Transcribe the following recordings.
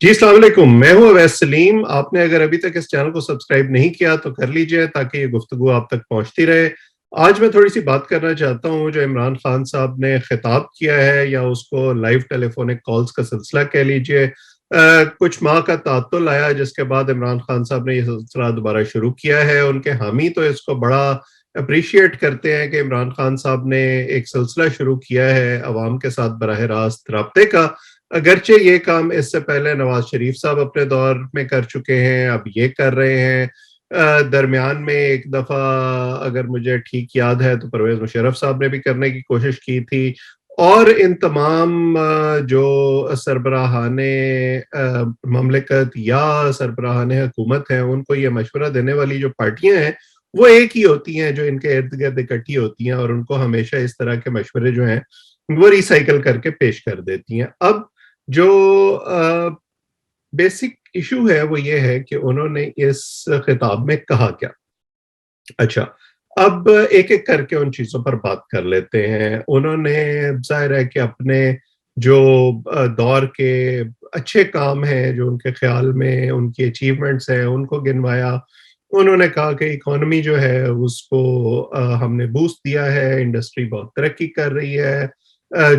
جی السلام علیکم، میں ہوں اویس سلیم۔ آپ نے اگر ابھی تک اس چینل کو سبسکرائب نہیں کیا تو کر لیجئے تاکہ یہ گفتگو آپ تک پہنچتی رہے۔ آج میں تھوڑی سی بات کرنا چاہتا ہوں جو عمران خان صاحب نے خطاب کیا ہے یا اس کو لائیو ٹیلی فونک کالز کا سلسلہ کہہ لیجئے۔ کچھ ماہ کا تعطل آیا جس کے بعد عمران خان صاحب نے یہ سلسلہ دوبارہ شروع کیا ہے۔ ان کے حامی تو اس کو بڑا اپریشیٹ کرتے ہیں کہ عمران خان صاحب نے ایک سلسلہ شروع کیا ہے عوام کے ساتھ براہ راست رابطے کا، اگرچہ یہ کام اس سے پہلے نواز شریف صاحب اپنے دور میں کر چکے ہیں، اب یہ کر رہے ہیں۔ درمیان میں ایک دفعہ اگر مجھے ٹھیک یاد ہے تو پرویز مشرف صاحب نے بھی کرنے کی کوشش کی تھی، اور ان تمام جو سربراہان مملکت یا سربراہان حکومت ہیں ان کو یہ مشورہ دینے والی جو پارٹیاں ہیں وہ ایک ہی ہوتی ہیں جو ان کے ارد گرد اکٹھی ہوتی ہیں، اور ان کو ہمیشہ اس طرح کے مشورے جو ہیں وہ ریسائیکل کر کے پیش کر دیتی ہیں۔ اب جو بیسک ایشو ہے وہ یہ ہے کہ انہوں نے اس خطاب میں کہا کیا۔ اچھا، اب ایک ایک کر کے ان چیزوں پر بات کر لیتے ہیں۔ انہوں نے ظاہر ہے کہ اپنے جو دور کے اچھے کام ہیں جو ان کے خیال میں ان کی اچیومنٹس ہیں ان کو گنوایا۔ انہوں نے کہا کہ اکانومی جو ہے اس کو ہم نے بوسٹ دیا ہے، انڈسٹری بہت ترقی کر رہی ہے،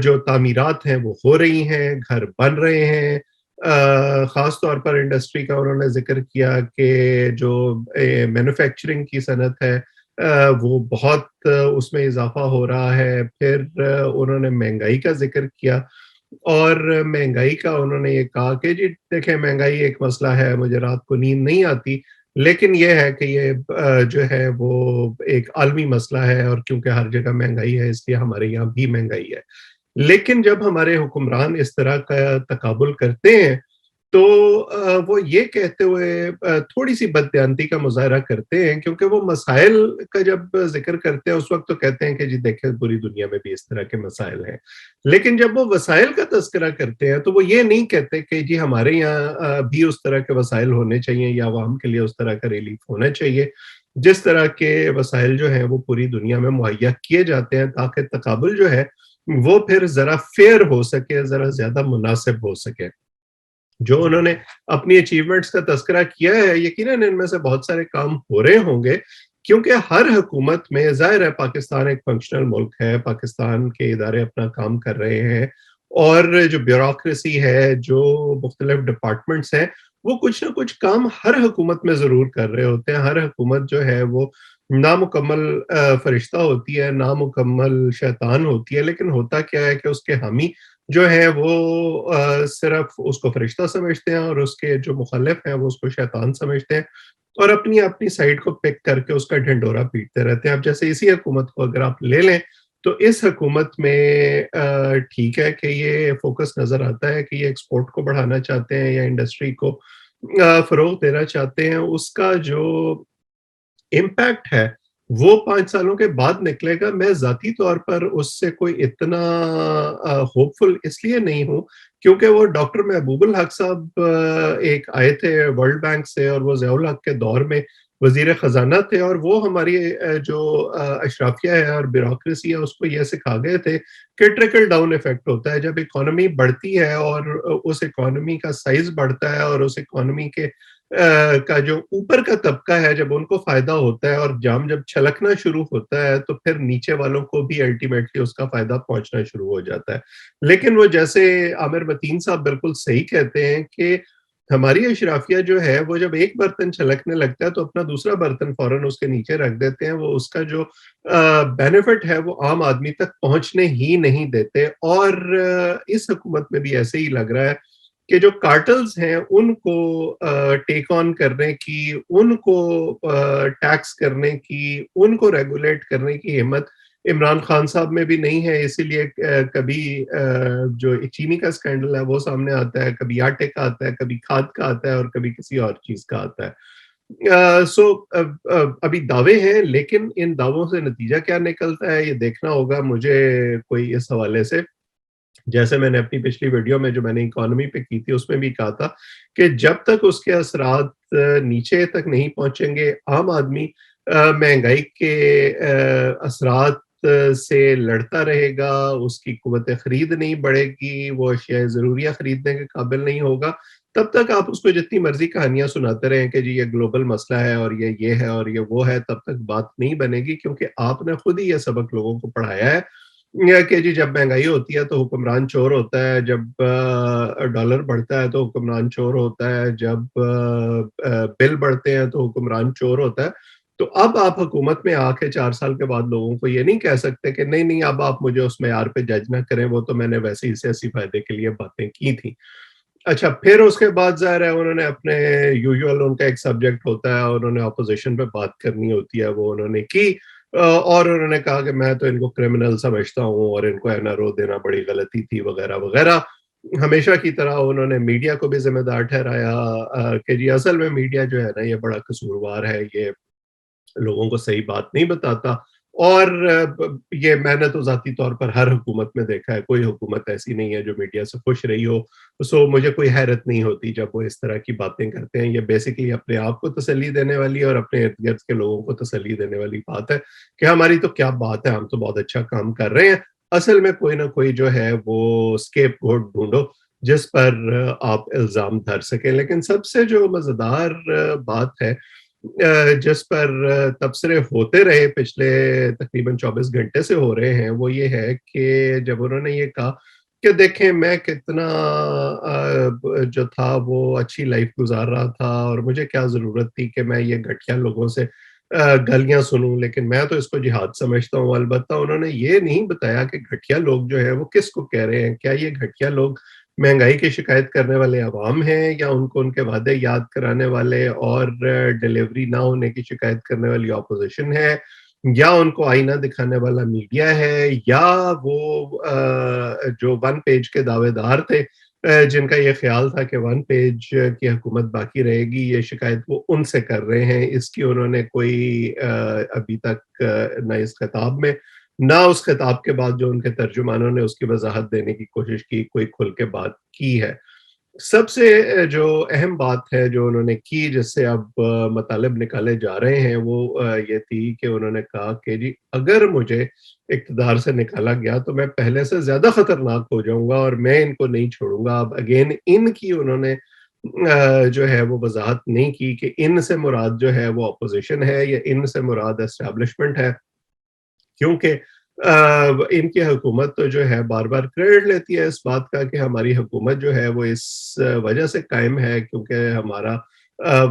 جو تعمیرات ہیں وہ ہو رہی ہیں، گھر بن رہے ہیں۔ خاص طور پر انڈسٹری کا انہوں نے ذکر کیا کہ جو مینوفیکچرنگ کی صنعت ہے وہ بہت اس میں اضافہ ہو رہا ہے۔ پھر انہوں نے مہنگائی کا ذکر کیا، اور مہنگائی کا انہوں نے یہ کہا کہ جی دیکھیں مہنگائی ایک مسئلہ ہے، مجھے رات کو نیند نہیں آتی، لیکن یہ ہے کہ یہ جو ہے وہ ایک عالمی مسئلہ ہے، اور کیونکہ ہر جگہ مہنگائی ہے اس لیے ہمارے یہاں بھی مہنگائی ہے۔ لیکن جب ہمارے حکمران اس طرح کا تقابل کرتے ہیں تو وہ یہ کہتے ہوئے تھوڑی سی بددیانتی کا مظاہرہ کرتے ہیں، کیونکہ وہ مسائل کا جب ذکر کرتے ہیں اس وقت تو کہتے ہیں کہ جی دیکھیں پوری دنیا میں بھی اس طرح کے مسائل ہیں، لیکن جب وہ وسائل کا تذکرہ کرتے ہیں تو وہ یہ نہیں کہتے کہ جی ہمارے یہاں بھی اس طرح کے وسائل ہونے چاہیے یا عوام کے لیے اس طرح کا ریلیف ہونا چاہیے جس طرح کے وسائل جو ہیں وہ پوری دنیا میں مہیا کیے جاتے ہیں، تاکہ تقابل جو ہے وہ پھر ذرا فیئر ہو سکے، ذرا زیادہ مناسب ہو سکے۔ جو انہوں نے اپنی اچیومنٹس کا تذکرہ کیا ہے یقیناً ان میں سے بہت سارے کام ہو رہے ہوں گے، کیونکہ ہر حکومت میں ظاہر ہے پاکستان ایک فنکشنل ملک ہے، پاکستان کے ادارے اپنا کام کر رہے ہیں، اور جو بیوروکریسی ہے، جو مختلف ڈپارٹمنٹس ہیں، وہ کچھ نہ کچھ کام ہر حکومت میں ضرور کر رہے ہوتے ہیں۔ ہر حکومت جو ہے وہ نامکمل فرشتہ ہوتی ہے، نامکمل شیطان ہوتی ہے، لیکن ہوتا کیا ہے کہ اس کے حامی جو ہیں وہ صرف اس کو فرشتہ سمجھتے ہیں، اور اس کے جو مخالف ہیں وہ اس کو شیطان سمجھتے ہیں، اور اپنی اپنی سائڈ کو پک کر کے اس کا ڈھنڈورا پیٹتے رہتے ہیں۔ اب جیسے اسی حکومت کو اگر آپ لے لیں تو اس حکومت میں ٹھیک ہے کہ یہ فوکس نظر آتا ہے کہ یہ ایکسپورٹ کو بڑھانا چاہتے ہیں یا انڈسٹری کو فروغ دینا چاہتے ہیں، اس کا جو امپیکٹ ہے وہ 5 سالوں کے بعد نکلے گا۔ میں ذاتی طور پر اس سے کوئی اتنا ہوپ فل اس لیے نہیں ہوں کیونکہ وہ ڈاکٹر محبوب الحق صاحب ایک آئے تھے ورلڈ بینک سے، اور وہ ضیاء الحق کے دور میں وزیر خزانہ تھے، اور وہ ہماری جو اشرافیہ ہے اور بیوروکریسی ہے اس کو یہ سکھا گئے تھے کہ ٹرکل ڈاؤن ایفیکٹ ہوتا ہے۔ جب اکانومی بڑھتی ہے اور اس اکانومی کا سائز بڑھتا ہے اور اس اکانومی کے کا جو اوپر کا طبقہ ہے جب ان کو فائدہ ہوتا ہے اور جام جب چھلکنا شروع ہوتا ہے تو پھر نیچے والوں کو بھی الٹیمیٹلی اس کا فائدہ پہنچنا شروع ہو جاتا ہے۔ لیکن وہ جیسے عامر متین صاحب بالکل صحیح کہتے ہیں کہ ہماری اشرافیہ جو ہے وہ جب ایک برتن چھلکنے لگتا ہے تو اپنا دوسرا برتن فوراً اس کے نیچے رکھ دیتے ہیں، وہ اس کا جو بینیفٹ ہے وہ عام آدمی تک پہنچنے ہی نہیں دیتے۔ اور اس حکومت میں بھی ایسے ہی لگ رہا ہے کہ جو کارٹلز ہیں ان کو ٹیک آن کرنے کی، ان کو ٹیکس کرنے کی، ان کو ریگولیٹ کرنے کی ہمت عمران خان صاحب میں بھی نہیں ہے۔ اسی لیے کبھی جو چینی کا سکینڈل ہے وہ سامنے آتا ہے، کبھی آٹے کا آتا ہے، کبھی کھاد کا آتا ہے، اور کبھی کسی اور چیز کا آتا ہے۔ سو ابھی دعوے ہیں، لیکن ان دعووں سے نتیجہ کیا نکلتا ہے یہ دیکھنا ہوگا مجھے۔ کوئی اس حوالے سے جیسے میں نے اپنی پچھلی ویڈیو میں جو میں نے اکانومی پہ کی تھی اس میں بھی کہا تھا کہ جب تک اس کے اثرات نیچے تک نہیں پہنچیں گے، عام آدمی مہنگائی کے اثرات سے لڑتا رہے گا، اس کی قوت خرید نہیں بڑھے گی، وہ اشیاء ضروریہ خریدنے کے قابل نہیں ہوگا، تب تک آپ اس کو جتنی مرضی کہانیاں سناتے رہیں کہ جی یہ گلوبل مسئلہ ہے اور یہ ہے اور یہ وہ ہے، تب تک بات نہیں بنے گی، کیونکہ آپ نے خود ہی یہ سبق لوگوں کو پڑھایا ہے کہ جی جب مہنگائی ہوتی ہے تو حکمران چور ہوتا ہے، جب ڈالر بڑھتا ہے تو حکمران چور ہوتا ہے، جب بل بڑھتے ہیں تو حکمران چور ہوتا ہے۔ تو اب آپ حکومت میں آ کے 4 سال کے بعد لوگوں کو یہ نہیں کہہ سکتے کہ نہیں نہیں اب آپ مجھے اس معیار پہ جج نہ کریں، وہ تو میں نے ویسے ہی سیاسی فائدے کے لیے باتیں کی تھیں۔ اچھا پھر اس کے بعد ظاہر ہے انہوں نے اپنے یوزول ان کا ایک سبجیکٹ ہوتا ہے، انہوں نے اپوزیشن پہ بات کرنی ہوتی ہے، وہ انہوں نے کی اور انہوں نے کہا کہ میں تو ان کو کرمنل سمجھتا ہوں اور ان کو این آر او دینا بڑی غلطی تھی وغیرہ وغیرہ۔ ہمیشہ کی طرح انہوں نے میڈیا کو بھی ذمہ دار ٹھہرایا کہ جی اصل میں میڈیا جو ہے نا یہ بڑا قصوروار ہے، یہ لوگوں کو صحیح بات نہیں بتاتا، اور یہ میں نے تو ذاتی طور پر ہر حکومت میں دیکھا ہے، کوئی حکومت ایسی نہیں ہے جو میڈیا سے خوش رہی ہو، سو مجھے کوئی حیرت نہیں ہوتی جب وہ اس طرح کی باتیں کرتے ہیں۔ یہ بیسیکلی اپنے آپ کو تسلی دینے والی اور اپنے ارد گرد کے لوگوں کو تسلی دینے والی بات ہے کہ ہماری تو کیا بات ہے، ہم تو بہت اچھا کام کر رہے ہیں۔ اصل میں کوئی نہ کوئی جو ہے وہ اسکیپ گوٹ ڈھونڈو جس پر آپ الزام دھر سکیں، لیکن سب سے جو مزیدار بات ہے جس پر تبصرے ہوتے رہے پچھلے تقریباً 24 گھنٹے سے ہو رہے ہیں، وہ یہ ہے کہ جب انہوں نے یہ کہا کہ دیکھیں میں کتنا جو تھا وہ اچھی لائف گزار رہا تھا اور مجھے کیا ضرورت تھی کہ میں یہ گھٹیا لوگوں سے گالیاں سنوں، لیکن میں تو اس کو جہاد سمجھتا ہوں۔ البتہ انہوں نے یہ نہیں بتایا کہ گھٹیا لوگ جو ہے وہ کس کو کہہ رہے ہیں، کیا یہ گھٹیا لوگ مہنگائی کی شکایت کرنے والے عوام ہیں، یا ان کو ان کے وعدے یاد کرانے والے اور ڈیلیوری نہ ہونے کی شکایت کرنے والی اپوزیشن ہے، یا ان کو آئینہ دکھانے والا میڈیا ہے، یا وہ جو ون پیج کے دعوے دار تھے جن کا یہ خیال تھا کہ ون پیج کی حکومت باقی رہے گی، یہ شکایت وہ ان سے کر رہے ہیں۔ اس کی انہوں نے کوئی ابھی تک نہ اس خطاب میں نہ اس خطاب کے بعد جو ان کے ترجمانوں نے اس کی وضاحت دینے کی کوشش کی، کوئی کھل کے بات کی ہے۔ سب سے جو اہم بات ہے جو انہوں نے کی جس سے اب مطالب نکالے جا رہے ہیں وہ یہ تھی کہ انہوں نے کہا کہ جی اگر مجھے اقتدار سے نکالا گیا تو میں پہلے سے زیادہ خطرناک ہو جاؤں گا اور میں ان کو نہیں چھوڑوں گا۔ اب اگین ان کی انہوں نے جو ہے وہ وضاحت نہیں کی کہ ان سے مراد جو ہے وہ اپوزیشن ہے یا ان سے مراد اسٹیبلشمنٹ ہے، کیونکہ ان کی حکومت تو جو ہے بار بار کریڈٹ لیتی ہے اس بات کا کہ ہماری حکومت جو ہے وہ اس وجہ سے قائم ہے کیونکہ ہمارا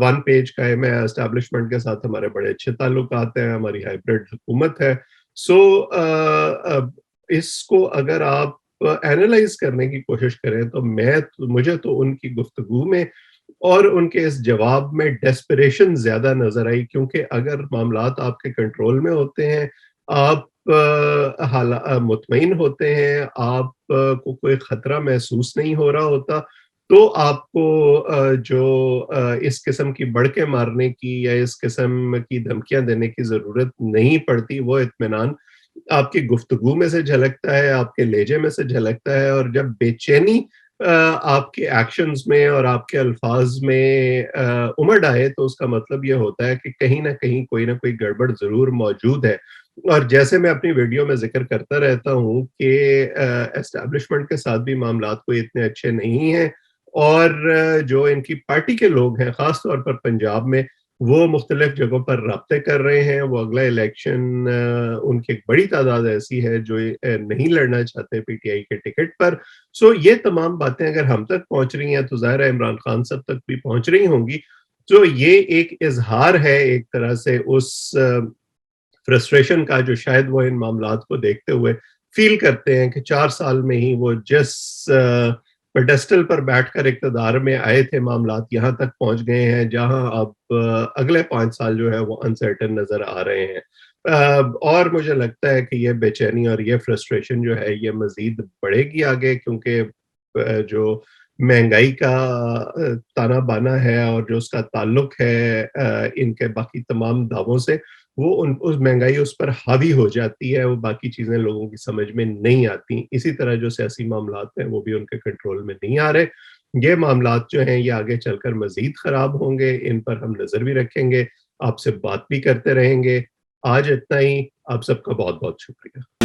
ون پیج قائم ہے، اسٹیبلشمنٹ کے ساتھ ہمارے بڑے اچھے تعلقات ہیں، ہماری ہائیبرڈ حکومت ہے۔ سو اس کو اگر آپ اینالائز کرنے کی کوشش کریں تو مجھے تو ان کی گفتگو میں اور ان کے اس جواب میں ڈیسپریشن زیادہ نظر آئی، کیونکہ اگر معاملات آپ کے کنٹرول میں ہوتے ہیں، آپ مطمئن ہوتے ہیں، آپ کو کوئی خطرہ محسوس نہیں ہو رہا ہوتا، تو آپ کو جو اس قسم کی بڑھ کے مارنے کی یا اس قسم کی دھمکیاں دینے کی ضرورت نہیں پڑتی۔ وہ اطمینان آپ کی گفتگو میں سے جھلکتا ہے، آپ کے لہجے میں سے جھلکتا ہے، اور جب بے چینی آپ کے ایکشنز میں اور آپ کے الفاظ میں امڑ آئے تو اس کا مطلب یہ ہوتا ہے کہ کہیں نہ کہیں کوئی نہ کوئی گڑبڑ ضرور موجود ہے۔ اور جیسے میں اپنی ویڈیو میں ذکر کرتا رہتا ہوں کہ اسٹیبلشمنٹ کے ساتھ بھی معاملات کوئی اتنے اچھے نہیں ہیں، اور جو ان کی پارٹی کے لوگ ہیں خاص طور پر پنجاب میں وہ مختلف جگہوں پر رابطے کر رہے ہیں۔ وہ اگلا الیکشن ان کی ایک بڑی تعداد ایسی ہے جو نہیں لڑنا چاہتے پی ٹی آئی کے ٹکٹ پر۔ سو یہ تمام باتیں اگر ہم تک پہنچ رہی ہیں تو ظاہر ہے عمران خان صاحب تک بھی پہنچ رہی ہوں گی۔ تو یہ ایک اظہار ہے ایک طرح سے اس فرسٹریشن کا جو شاید وہ ان معاملات کو دیکھتے ہوئے فیل کرتے ہیں کہ 4 سال میں ہی وہ جس پیڈسٹل پر بیٹھ کر اقتدار میں آئے تھے، معاملات یہاں تک پہنچ گئے ہیں جہاں اب اگلے 5 سال جو ہے وہ انسرٹن نظر آ رہے ہیں۔ اور مجھے لگتا ہے کہ یہ بے چینی اور یہ فرسٹریشن جو ہے یہ مزید بڑھے گی آگے، کیونکہ جو مہنگائی کا تانا بانا ہے اور جو اس کا تعلق ہے ان کے باقی تمام دعووں سے، وہ اس مہنگائی اس پر حاوی ہو جاتی ہے، وہ باقی چیزیں لوگوں کی سمجھ میں نہیں آتی۔ اسی طرح جو سیاسی معاملات ہیں وہ بھی ان کے کنٹرول میں نہیں آ رہے۔ یہ معاملات جو ہیں یہ آگے چل کر مزید خراب ہوں گے، ان پر ہم نظر بھی رکھیں گے، آپ سے بات بھی کرتے رہیں گے۔ آج اتنا ہی، آپ سب کا بہت-بہت شکریہ۔